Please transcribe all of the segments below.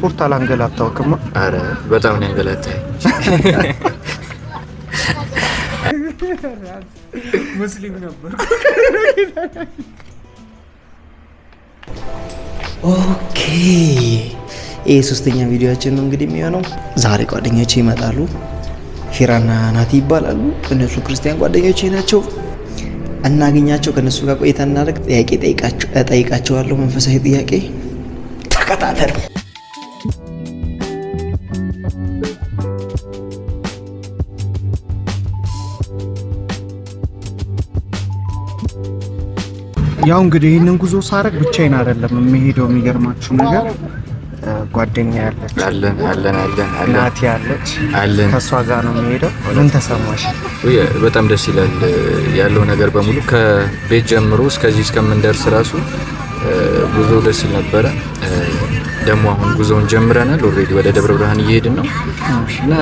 በትራንስፖርት አላንገላታውክማ? አረ በጣም ነው ያንገላታኝ። ሙስሊም ነበር። ኦኬ ይሄ ሶስተኛ ቪዲዮአችን ነው እንግዲህ የሚሆነው። ዛሬ ጓደኞቼ ይመጣሉ። ፊራና ናቲ ይባላሉ። እነሱ ክርስቲያን ጓደኞቼ ናቸው። እናገኛቸው፣ ከነሱ ጋር ቆይታ እናደርግ። ጥያቄ ጠይቃቸዋለሁ፣ መንፈሳዊ ጥያቄ። ተከታተሉ። ያው እንግዲህ ይህንን ጉዞ ሳረግ ብቻዬን አይደለም የሚሄደው። የሚገርማችሁ ነገር ጓደኛ ያለች አለን ናቲ ያለች አለን። ከሷ ጋር ነው የሚሄደው። ምን ተሰማሽ? በጣም ደስ ይላል ያለው ነገር በሙሉ ከቤት ጀምሮ እስከዚህ እስከምንደርስ ራሱ ጉዞ ደስ ይል ነበረ። ደግሞ አሁን ጉዞውን ጀምረናል። ኦልሬዲ ወደ ደብረ ብርሃን እየሄድን ነው እና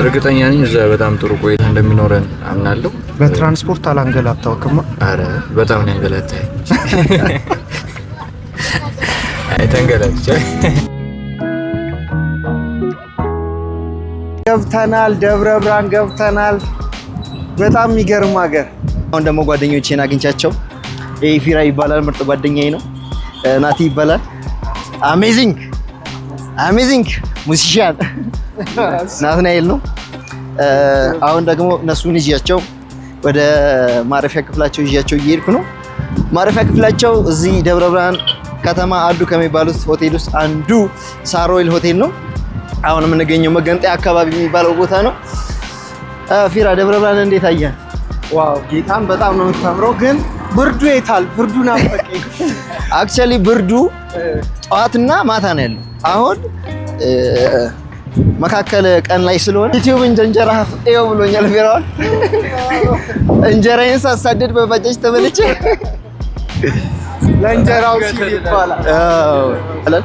እርግጠኛ ነኝ እዛ በጣም ጥሩ ቆይታ እንደሚኖረን አምናለሁ። በትራንስፖርት አላንገላታውክማ? አረ በጣም ነው ያንገላታኝ። አይተንገላች። ገብተናል፣ ደብረ ብርሃን ገብተናል። በጣም የሚገርም ሀገር። አሁን ደግሞ ጓደኞቼን አግኝቻቸው። ይሄ ፊራ ይባላል፣ ምርጥ ጓደኛዬ ነው። ናቲ ይባላል፣ አሜዚንግ ሙዚሻን። ናትናኤል ነው። አሁን ደግሞ እነሱን ይዣቸው ወደ ማረፊያ ክፍላቸው ይዣቸው እየሄድኩ ነው። ማረፊያ ክፍላቸው እዚህ ደብረ ብርሃን ከተማ አሉ ከሚባሉት ሆቴል ውስጥ አንዱ ሳሮይል ሆቴል ነው። አሁን የምንገኘው መገንጠያ አካባቢ የሚባለው ቦታ ነው። ፊራ ደብረ ብርሃን እንዴት አየህ? ዋው ጌታን በጣም ነው የምታምረው። ግን ብርዱ የታል? ብርዱን አፈቀኝ። አክቹአሊ ብርዱ ጠዋትና ማታ ነው ያለው። አሁን መካከለ ቀን ላይ ስለሆነ ዩቲዩብ እንጀራ ፍጤው ብሎኛል። ፊራውን እንጀራዬን ሳሳደድ በባጃጅ ተበልቼ ለእንጀራው ሲል ይባላል።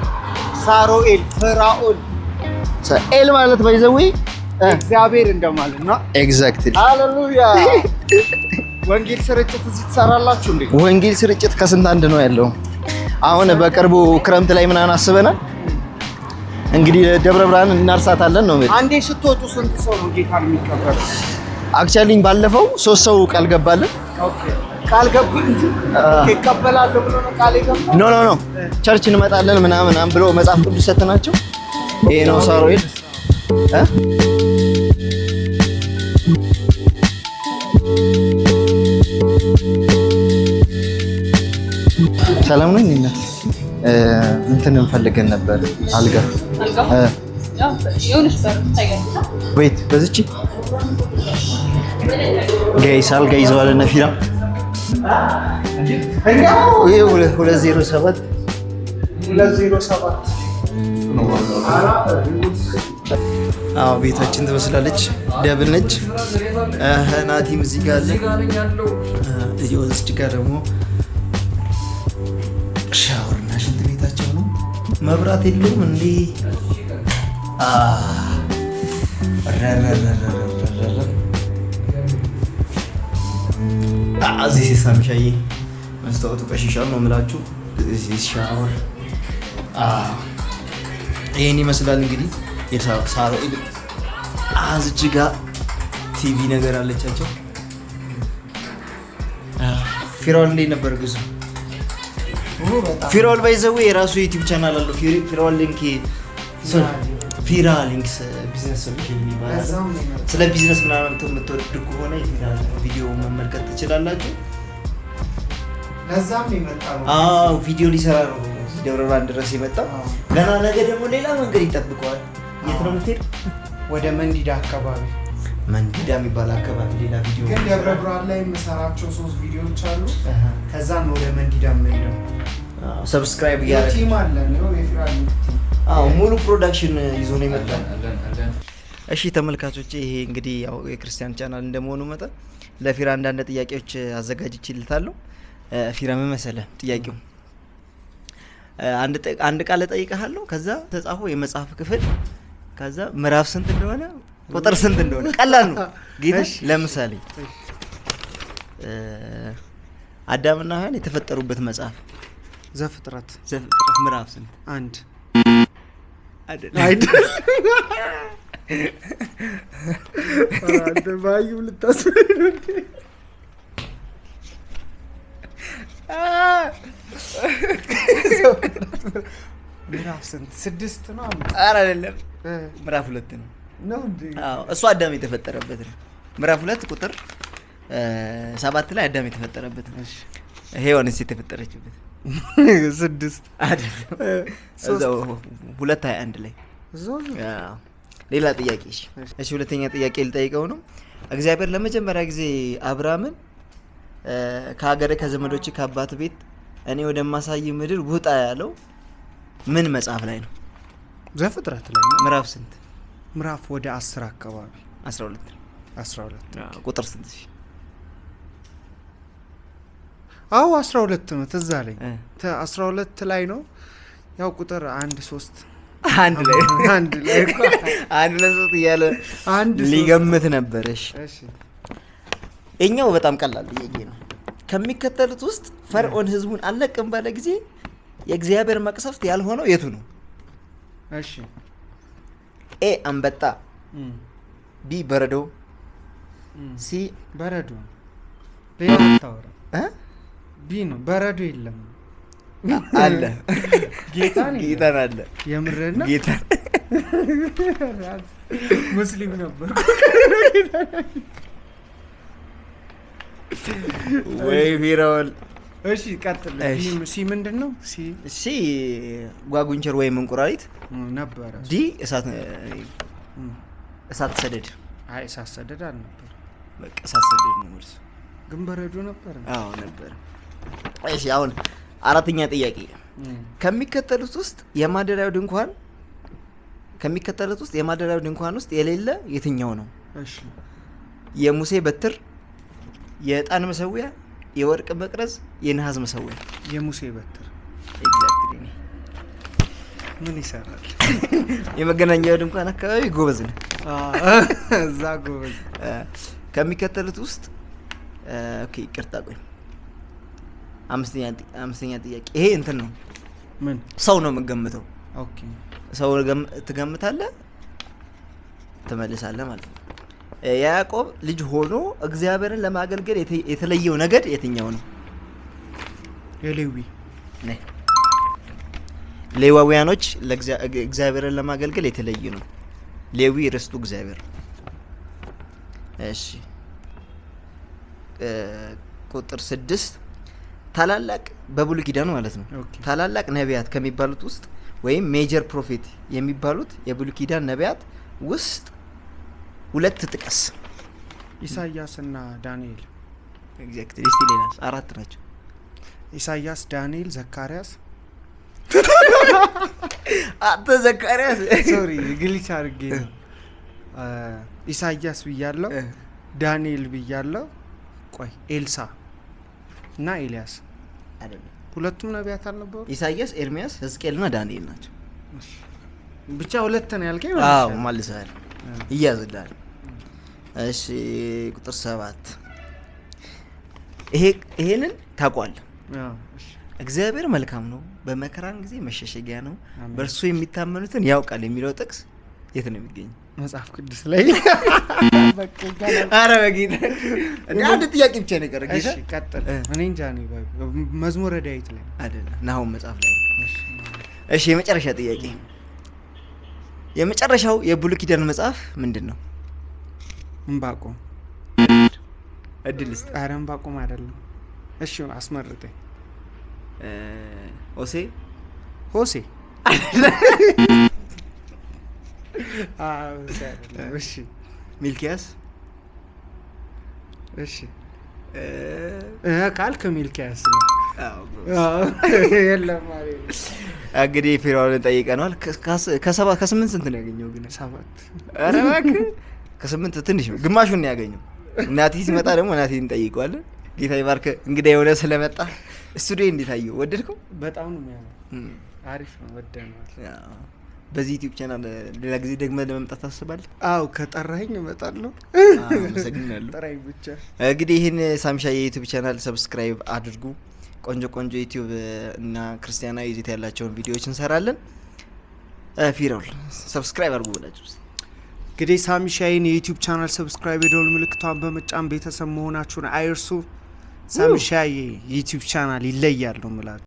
ሳሮኤል ፍራኦል ኤል ማለት ባይዘዊ እግዚአብሔር እንደማለት ነው። ኤግዛክትሊ። ሃሌሉያ። ወንጌል ስርጭት እዚህ ትሰራላችሁ እንዴ? ወንጌል ስርጭት ከስንት አንድ ነው ያለው። አሁን በቅርቡ ክረምት ላይ ምናምን አስበናል። እንግዲህ ደብረ ብርሃን እናርሳታለን ነው ማለት። አንዴ ስትወጡ ስንት ሰው ነው ጌታን የሚቀበለው? አክቹአሊ ባለፈው 3 ሰው ቃል ገባልን። ኦኬ ቃል ገባልን ይቀበላሉ ብሎ ነው ቃል የገባው? ኖ ቸርች እንመጣለን ምናምን ብሎ መጽሐፍ ቅዱስ ሰጥናቸው። ይሄ ነው ሳሮኤል። ሰላም ነው እንዴ? እንትን እንፈልገን ነበር። አልጋ ወይት በዚች ጋይስ አልጋ ይዘዋል እና ፊራ ይሄ 207 አዎ ቤታችን ትመስላለች። ደብል ነች። ናቲም እዚህ ጋር አለ። እዚህ ጋር ደግሞ ሻወርና ሽንት ቤታቸው ነው። መብራት የለውም እንዴ? እዚህ ሲሳምሻዬ መስታወቱ ቀሽሻል ነው የምላችሁ። እዚህ ሻወር ይሄን ይመስላል እንግዲህ። የሳሮኤል እዚህ ጋር ቲቪ ነገር አለቻቸው። ፊራኦል እንዴት ነበር ጉዞ? ፊራኦል ባይዘው የራሱ ዩቲዩብ ቻናል አለው። ፊራ ሊንክስ ቢዝነስ ሶሉሽን ይባላል። ስለ ቢዝነስ ምናምን የምትወዱ ከሆነ የፊራን ቪዲዮ መመልከት ትችላላችሁ። ለዛም ይመጣው ቪዲዮ ሊሰራ ነው ደብረ ብርሃን ድረስ የመጣው። ገና ነገ ደግሞ ሌላ መንገድ ይጠብቀዋል። የት ነው የምትሄድ? ወደ መንዲዳ አካባቢ። መንዲዳ የሚባል አካባቢ ሌላ ቪዲዮ ግን ደብረ ብርሃን ላይ የምሰራቸው 3 ቪዲዮዎች አሉ። ከዛ ነው ወደ መንዲዳ የምሄደው። ሰብስክራይብ ያደርጉ ቲም አለ ነው የፊራን ቲም። ሙሉ ፕሮዳክሽን ይዞ ነው የመጣው። እሺ ተመልካቾቼ፣ ይሄ እንግዲህ ያው የክርስቲያን ቻናል እንደመሆኑ መጠን ለፊራ አንዳንድ ጥያቄዎች አዘጋጅቼልታለሁ። ፊራ ምን መሰለህ ጥያቄው? አንድ ቃል እጠይቅሃለሁ። ከዛ ተጻፈው የመጽሐፍ ክፍል፣ ከዛ ምዕራፍ ስንት እንደሆነ ቁጥር ስንት እንደሆነ ቀላል ነው። ግን ለምሳሌ አዳምና ሔዋን የተፈጠሩበት መጽሐፍ ዘፍጥረት ምዕራፍ ስንት? 1 አይደለም። አንተ ባዩ ልታስበኝ ነው እንዴ? ምዕራፍ ስንት? 6 ነው? ኧረ አይደለም፣ ምዕራፍ 2 ነው። ነው እንዴ? አዎ እሱ አዳም የተፈጠረበት ነው። ምዕራፍ 2 ቁጥር 7 ላይ አዳም የተፈጠረበት ነው። ሔዋንስ የተፈጠረችበት 6 አይደለም፣ እዛው 2:21 ላይ እዛው። ሌላ ጥያቄ። እሺ ሁለተኛ ጥያቄ ልጠይቀው ነው። እግዚአብሔር ለመጀመሪያ ጊዜ አብርሃምን ከሀገር ከዘመዶች ከአባት ቤት እኔ ወደማሳይ ምድር ውጣ ያለው ምን መጽሐፍ ላይ ነው? ዘፍጥረት ላይ ነው። ምዕራፍ ስንት? ምዕራፍ ወደ 10 አካባቢ 12 ቁጥር ስንት? አዎ 12 ነው። ትዝ አለኝ 12 ላይ ነው። ያው ቁጥር 1 3 አንድ ላይ እኮ 1 2 እያለ ሊገምት ነበር። እሺ የኛው በጣም ቀላል ጥያቄ ነው። ከሚከተሉት ውስጥ ፈርዖን ህዝቡን አለቅም ባለ ጊዜ የእግዚአብሔር መቅሰፍት ያልሆነው የቱ ነው? እሺ ኤ አንበጣ፣ ቢ በረዶ፣ ሲ በረዶ። ሌላ ታወራ ቢ ነው። በረዶ የለም አለ። ጌታን አለ። የምርና ጌታን ሙስሊም ነበር ወይ ፊራውል። እሺ ቀጥል። ሲ ምንድን ነው? ሲ ጓጉንቸር ወይም እንቁራሪት ነበረ። ዲ እሳት ሰደድ። አይ እሳት ሰደድ አልነበር። በቃ እሳት ሰደድ ነው መልሱ። ግን በረዶ ነበር። አዎ ነበር። እሺ አሁን አራተኛ ጥያቄ። ከሚከተሉት ውስጥ የማደሪያው ድንኳን ውስጥ የሌለ የትኛው ነው? እሺ የሙሴ በትር፣ የዕጣን መሰዊያ፣ የወርቅ መቅረዝ፣ የነሐስ መሰዊያ። የሙሴ በትር። ኤግዛክትሊ። ምን ይሰራል? የመገናኛው ድንኳን አካባቢ ጎበዝ ነው። እዛ ጎበዝ። ከሚከተሉት ውስጥ ኦኬ ይቅርታ ቆይ አምስተኛ ጥያቄ። ይሄ እንትን ነው። ምን ሰው ነው የምገምተው? ኦኬ ሰው ትገምታለህ፣ ትመልሳለህ ማለት ነው። የያዕቆብ ልጅ ሆኖ እግዚአብሔርን ለማገልገል የተለየው ነገድ የትኛው ነው? የሌዊ። ሌዋውያኖች እግዚአብሔርን ለማገልገል የተለዩ ነው። ሌዊ ርስቱ እግዚአብሔር። እሺ ቁጥር 6 ታላላቅ በብሉይ ኪዳን ማለት ነው። ታላላቅ ነቢያት ከሚባሉት ውስጥ ወይም ሜጀር ፕሮፌት የሚባሉት የብሉይ ኪዳን ነቢያት ውስጥ 2 ጥቀስ። ኢሳያስ እና ዳንኤል። ኤግዛክትሊ። እስቲ ሌላስ? 4 ናቸው። ኢሳያስ፣ ዳንኤል፣ ዘካርያስ። አንተ ዘካርያስ ሶሪ ግሊች አድርጌ ነው። ኢሳያስ ብያለሁ፣ ዳንኤል ብያለሁ። ቆይ ኤልሳ እና ኤልያስ አይደለም። ሁለቱም ነቢያት አልነበሩ? ኢሳያስ፣ ኤርሚያስ፣ ሕዝቅኤል እና ዳንኤል ናቸው። ብቻ 2 ነው ያልከኝ? አዎ መልሰሃል። ይያዝልሃል። እሺ ቁጥር 7 ይሄንን ታውቋለህ። እግዚአብሔር መልካም ነው፣ በመከራን ጊዜ መሸሸጊያ ነው፣ በእርሱ የሚታመኑትን ያውቃል የሚለው ጥቅስ የት ነው የሚገኘው? መጽሐፍ ቅዱስ ላይ። አረ በጌታ እንደ አንድ ጥያቄ ብቻ ነው የቀረ። ጌታ እሺ ቀጥል። እኔ እንጃ ነው መዝሙረ ዳዊት ላይ አይደለም፣ ናሆም መጽሐፍ ላይ። እሺ የመጨረሻ ጥያቄ። የመጨረሻው የብሉይ ኪዳን መጽሐፍ ምንድን ነው? ዕንባቆም። እድል ስጥ። ኧረ ዕንባቆም አይደለም። እሺ አስመርጠኝ። ሆሴ እሺ ሚልኪያስ። እሺ ካልክ ሚልኪያስ ነው። የለም ማለት እንግዲህ ፊራውልን ጠይቀነዋል። ከ8 ስንት ነው ያገኘው? ግን 7። ኧረ እባክህ ከ8 ትንሽ ነው፣ ግማሹን ነው ያገኘው። እናቴ ሲመጣ ደግሞ እናቴን እንጠይቀዋለን። ጌታ ይባርክ። እንግዳ የሆነ ስለመጣ ስቱዲዮ እንዴት አየው? ወደድከው? በጣም ነው የሚያምረው። አሪፍ ነው፣ ወደነዋል። በዚህ ዩቲዩብ ቻናል ሌላ ጊዜ ደግመህ ለመምጣት ታስባለህ? አዎ ከጠራኸኝ እመጣለሁ። አመሰግናለሁ። ጠራኝ ብቻ። እንግዲህ ይህን ሳምሻ የዩቲዩብ ቻናል ሰብስክራይብ አድርጉ። ቆንጆ ዩቲዩብ እና ክርስቲያናዊ ይዘት ያላቸውን ቪዲዮዎች እንሰራለን። ፊራውል ሰብስክራይብ አድርጉ ብላችሁ እንግዲህ ሳሚሻይን የዩቲዩብ ቻናል ሰብስክራይብ የደወል ምልክቷን በመጫን ቤተሰብ መሆናችሁን አይርሱ። ሳሚሻይ የዩቲዩብ ቻናል ይለያል ነው የምላችሁ።